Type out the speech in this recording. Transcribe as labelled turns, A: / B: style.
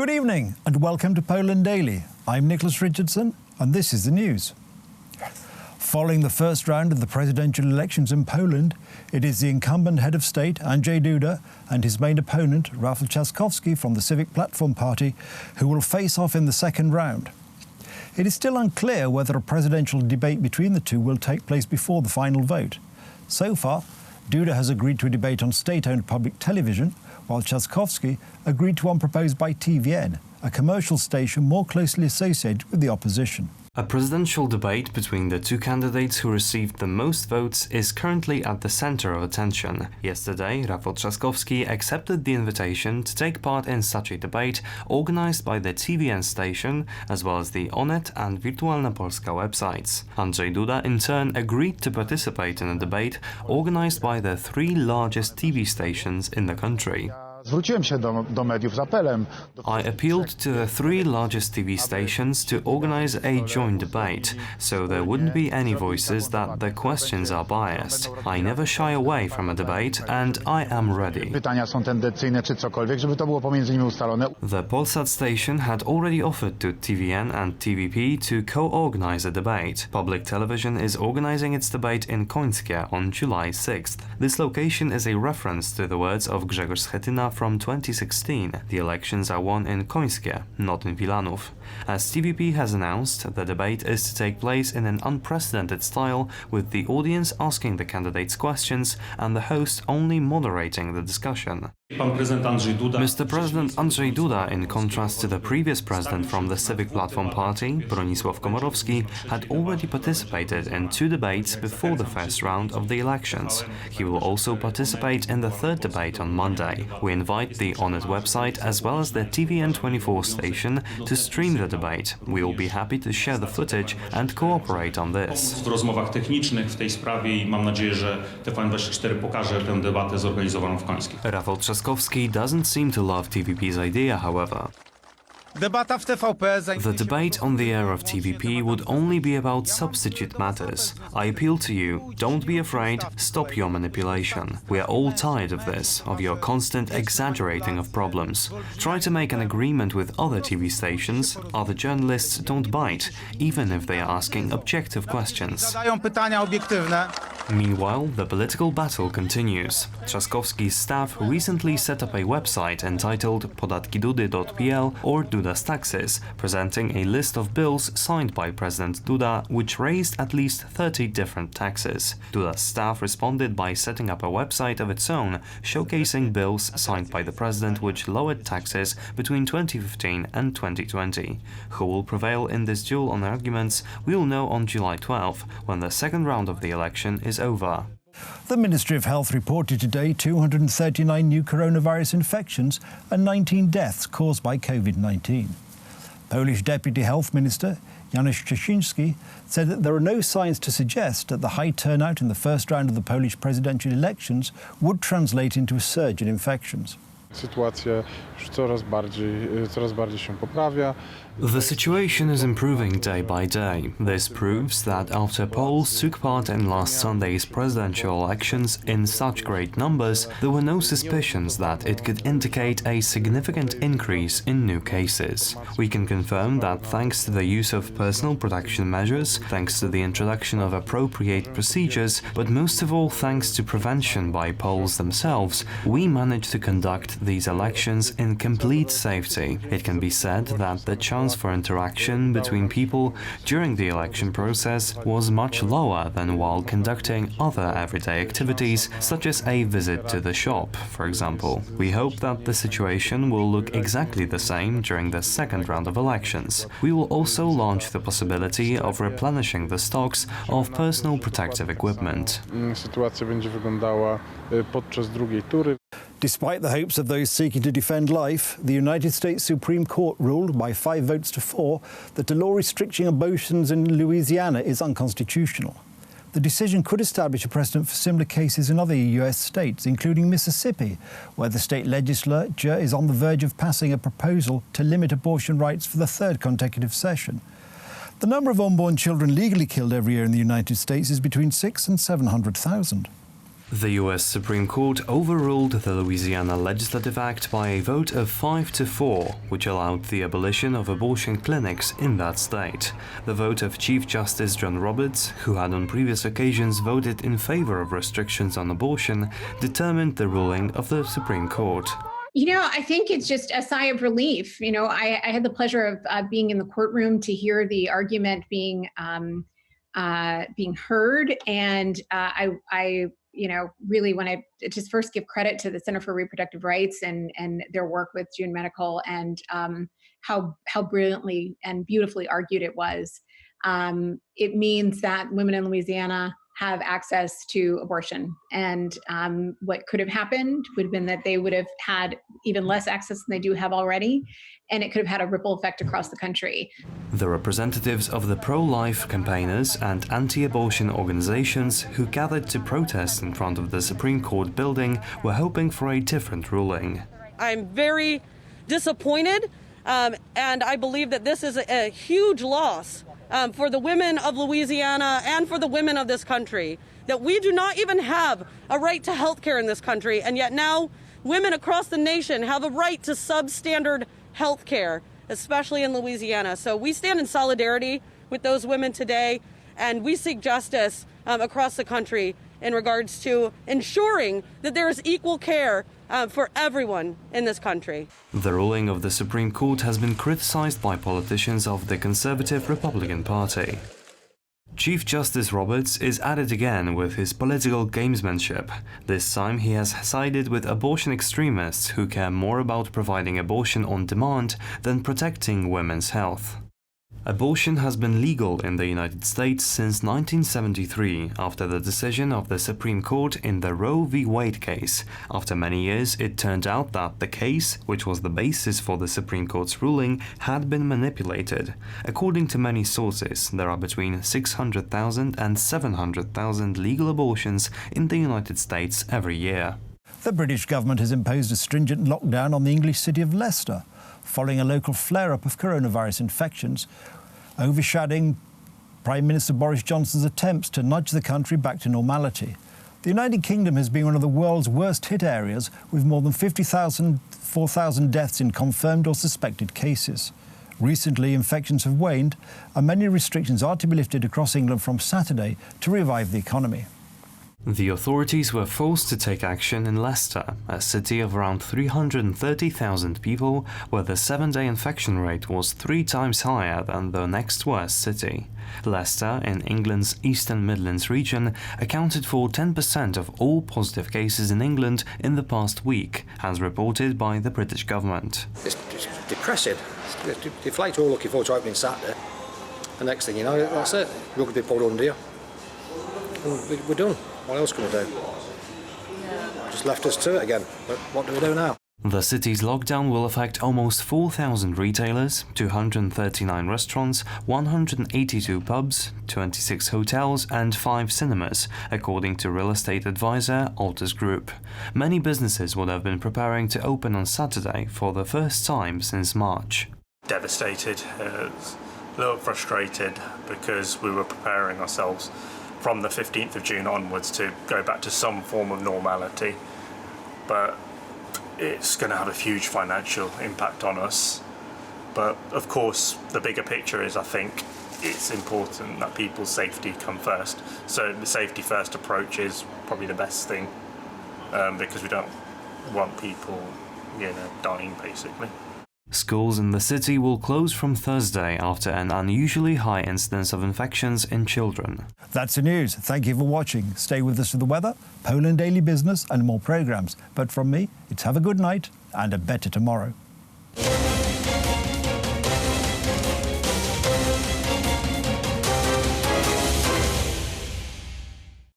A: Good evening and welcome to Poland Daily. I'm Nicholas Richardson and this is the news. Following the first round of the presidential elections in Poland, it is the incumbent head of state, Andrzej Duda, and his main opponent, Rafał Trzaskowski from the Civic Platform Party, who will face off in the second round. It is still unclear whether a presidential debate between the two will take place before the final vote. So far, Duda has agreed to a debate on state-owned public television, while Trzaskowski agreed to one proposed by TVN, a commercial station more closely associated with the opposition.
B: A presidential debate between the two candidates who received the most votes is currently at the center of attention. Yesterday, Rafał Trzaskowski accepted the invitation to take part in such a debate organized by the TVN station, as well as the Onet and Wirtualna Polska websites. Andrzej Duda in turn agreed to participate in a debate organized by the three largest TV stations in the country. I appealed to the three largest TV stations to organize a joint debate, so there wouldn't be any voices that the questions are biased. I never shy away from a debate and I am ready. The Polsat station had already offered to TVN and TVP to co-organize a debate. Public television is organizing its debate in Końskie on July 6th. This location is a reference to the words of Grzegorz Schetyna from 2016. The elections are won in Końskie, not in Wilanów. As TVP has announced, the debate is to take place in an unprecedented style, with the audience asking the candidates questions and the host only moderating the discussion. Mr. President Andrzej Duda, in contrast to the previous president from the Civic Platform Party, Bronisław Komorowski, had already participated in two debates before the first round of the elections. He will also participate in the third debate on Monday. We invite the Onet website as well as the TVN24 station to stream the debate. We will be happy to share the footage and cooperate on this.
C: W rozmowach technicznych w tej sprawie i mam nadzieję, że TVN24 pokaże tę debatę zorganizowaną w Końskim.
B: Rafał Trzaskowski doesn't seem to love TVP's idea, however. The debate on the air of TVP would only be about substitute matters. I appeal to you, don't be afraid, stop your manipulation. We are all tired of this, of your constant exaggerating of problems. Try to make an agreement with other TV stations. Other journalists don't bite, even if they are asking objective questions. Meanwhile, the political battle continues. Trzaskowski's staff recently set up a website entitled podatkidudy.pl or Duda's Taxes, presenting a list of bills signed by President Duda which raised at least 30 different taxes. Duda's staff responded by setting up a website of its own, showcasing bills signed by the president which lowered taxes between 2015 and 2020. Who will prevail in this duel on arguments we will know on July 12, when the second round of the election is over.
A: The Ministry of Health reported today 239 new coronavirus infections and 19 deaths caused by COVID-19. Polish Deputy Health Minister Janusz Trzaskowski said that there are no signs to suggest that the high turnout in the first round of the Polish presidential elections would translate into a surge in infections.
B: The situation is improving day by day. This proves that after Poles took part in last Sunday's presidential elections in such great numbers, there were no suspicions that it could indicate a significant increase in new cases. We can confirm that thanks to the use of personal protection measures, thanks to the introduction of appropriate procedures, but most of all thanks to prevention by Poles themselves, we managed to conduct these elections in complete safety. It can be said that the chance for interaction between people during the election process was much lower than while conducting other everyday activities, such as a visit to the shop, for example. We hope that the situation will look exactly the same during the second round of elections. We will also launch the possibility of replenishing the stocks of personal protective equipment.
A: Despite the hopes of those seeking to defend life, the United States Supreme Court ruled by 5 votes to 4 that the law restricting abortions in Louisiana is unconstitutional. The decision could establish a precedent for similar cases in other US states, including Mississippi, where the state legislature is on the verge of passing a proposal to limit abortion rights for the third consecutive session. The number of unborn children legally killed every year in the United States is between 600,000 and 700,000.
B: The US Supreme Court overruled the Louisiana Legislative Act by a vote of 5-4, which allowed the abolition of abortion clinics in that state. The vote of Chief Justice John Roberts, who had on previous occasions voted in favor of restrictions on abortion, determined the ruling of the Supreme Court.
D: I think it's just a sigh of relief. I had the pleasure of being in the courtroom to hear the argument being heard, and I really want to just first give credit to the Center for Reproductive Rights and their work with June Medical, and how brilliantly and beautifully argued it was. It means that women in Louisiana have access to abortion, and what could have happened would have been that they would have had even less access than they do have already, and it could have had a ripple effect across the country.
B: The representatives of the pro-life campaigners and anti-abortion organizations who gathered to protest in front of the Supreme Court building were hoping for a different ruling.
E: I'm very disappointed, and I believe that this is a huge loss for the women of Louisiana and for the women of this country, that we do not even have a right to health care in this country, and yet now women across the nation have a right to substandard health care, especially in Louisiana. So we stand in solidarity with those women today, and we seek justice across the country in regards to ensuring that there is equal care for everyone in this country.
B: The ruling of the Supreme Court has been criticized by politicians of the Conservative Republican Party. Chief Justice Roberts is at it again with his political gamesmanship. This time he has sided with abortion extremists who care more about providing abortion on demand than protecting women's health. Abortion has been legal in the United States since 1973 after the decision of the Supreme Court in the Roe v. Wade case. After many years, it turned out that the case, which was the basis for the Supreme Court's ruling, had been manipulated. According to many sources, there are between 600,000 and 700,000 legal abortions in the United States every year.
A: The British government has imposed a stringent lockdown on the English city of Leicester, following a local flare-up of coronavirus infections, overshadowing Prime Minister Boris Johnson's attempts to nudge the country back to normality. The United Kingdom has been one of the world's worst-hit areas, with more than 4,000 deaths in confirmed or suspected cases. Recently, infections have waned, and many restrictions are to be lifted across England from Saturday to revive the economy.
B: The authorities were forced to take action in Leicester, a city of around 330,000 people, where the 7-day infection rate was 3 times higher than the next worst city. Leicester, in England's Eastern Midlands region, accounted for 10% of all positive cases in England in the past week, as reported by the British government.
F: It's depressing. The flights we're all looking forward to opening Saturday. The next thing you know, that's it. We're going to be pulled under here. And we're done. What else can we do? Just left us to it again. But what do we do now?
B: The city's lockdown will affect almost 4,000 retailers, 239 restaurants, 182 pubs, 26 hotels and 5 cinemas, according to real estate advisor Altus Group. Many businesses would have been preparing to open on Saturday for the first time since March.
G: Devastated, a little frustrated because we were preparing ourselves from the 15th of June onwards to go back to some form of normality, but it's going to have a huge financial impact on us. But of course the bigger picture is, I think it's important that people's safety come first, so the safety first approach is probably the best thing, because we don't want people dying basically.
B: Schools in the city will close from Thursday after an unusually high incidence of infections in children.
A: That's the news. Thank you for watching. Stay with us for the weather, Poland Daily Business and more programmes. But from me, it's have a good night and a better tomorrow.